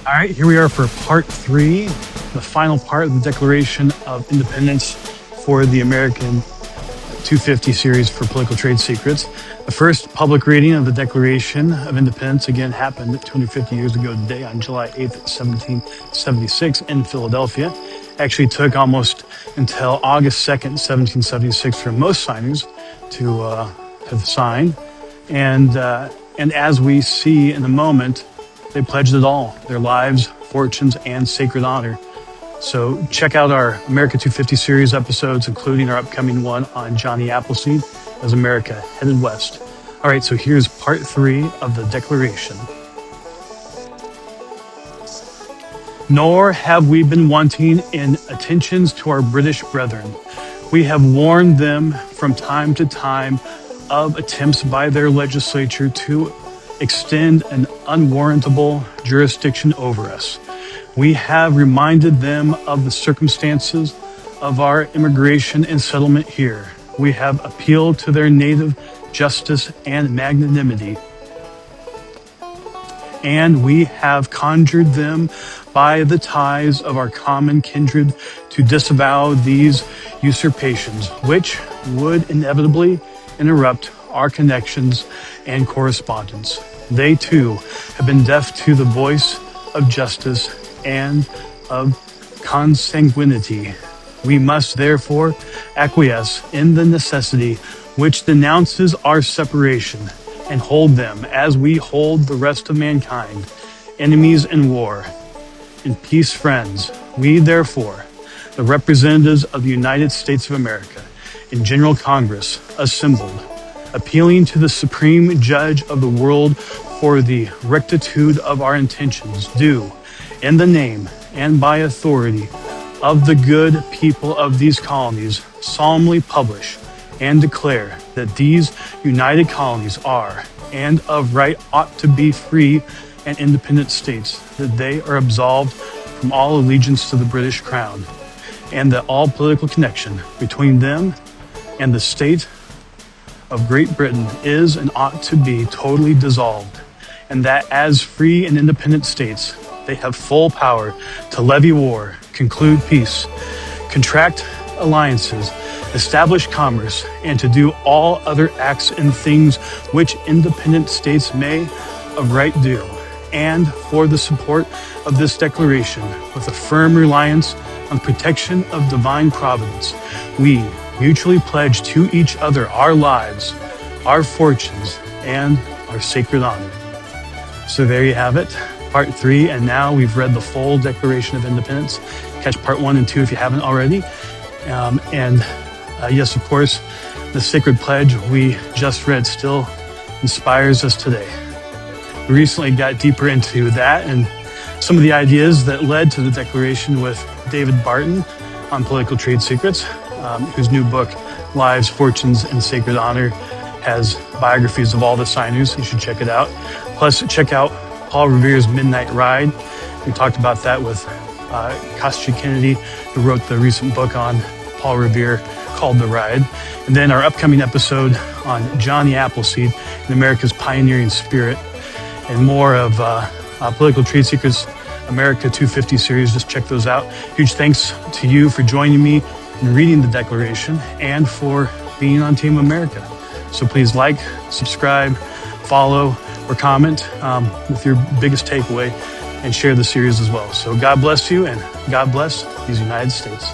All right, here we are for part three, the final part of the Declaration of Independence for the American 250 series for political trade secrets. The first public reading of the Declaration of Independence again happened 250 years ago today on July 8th, 1776 in Philadelphia. Actually took almost until August 2nd, 1776 for most signers to have signed. And as we see in a moment, they pledged it all, their lives, fortunes, and sacred honor. So check out our America 250 series episodes, including our upcoming one on Johnny Appleseed as America headed west. All right, so here's part three of the Declaration. Nor have we been wanting in attentions to our British brethren. We have warned them from time to time of attempts by their legislature to extend an unwarrantable jurisdiction over us. We have reminded them of the circumstances of our immigration and settlement here. We have appealed to their native justice and magnanimity. And we have conjured them by the ties of our common kindred to disavow these usurpations, which would inevitably interrupt our connections and correspondence. They too have been deaf to the voice of justice and of consanguinity. We must therefore acquiesce in the necessity which denounces our separation and hold them as we hold the rest of mankind, enemies in war, in peace friends. We therefore, the representatives of the United States of America in General Congress assembled, appealing to the Supreme Judge of the world for the rectitude of our intentions, do, in the name and by authority of the good people of these colonies, solemnly publish and declare that these united colonies are, and of right ought to be free and independent states, that they are absolved from all allegiance to the British Crown, and that all political connection between them and the state of Great Britain is and ought to be totally dissolved, and that as free and independent states, they have full power to levy war, conclude peace, contract alliances, establish commerce, and to do all other acts and things which independent states may of right do. And for the support of this declaration, with a firm reliance on protection of divine providence, we mutually pledge to each other our lives, our fortunes, and our sacred honor. So there you have it, part three, and now we've read the full Declaration of Independence. Catch part one and two if you haven't already. Yes, of course, the sacred pledge we just read still inspires us today. We recently got deeper into that and some of the ideas that led to the Declaration with David Barton on political trade secrets, whose new book, Lives, Fortunes, and Sacred Honor, has biographies of all the signers. You should check it out. Plus, check out Paul Revere's Midnight Ride. We talked about that with Kostya Kennedy, who wrote the recent book on Paul Revere called The Ride. And then our upcoming episode on Johnny Appleseed and America's pioneering spirit, and more of Political Trade Secrets America 250 series. Just check those out. Huge thanks to you for joining me in reading the Declaration and for being on Team America. So please like, subscribe, follow, or comment with your biggest takeaway, and share the series as well. So God bless you, and God bless these United States.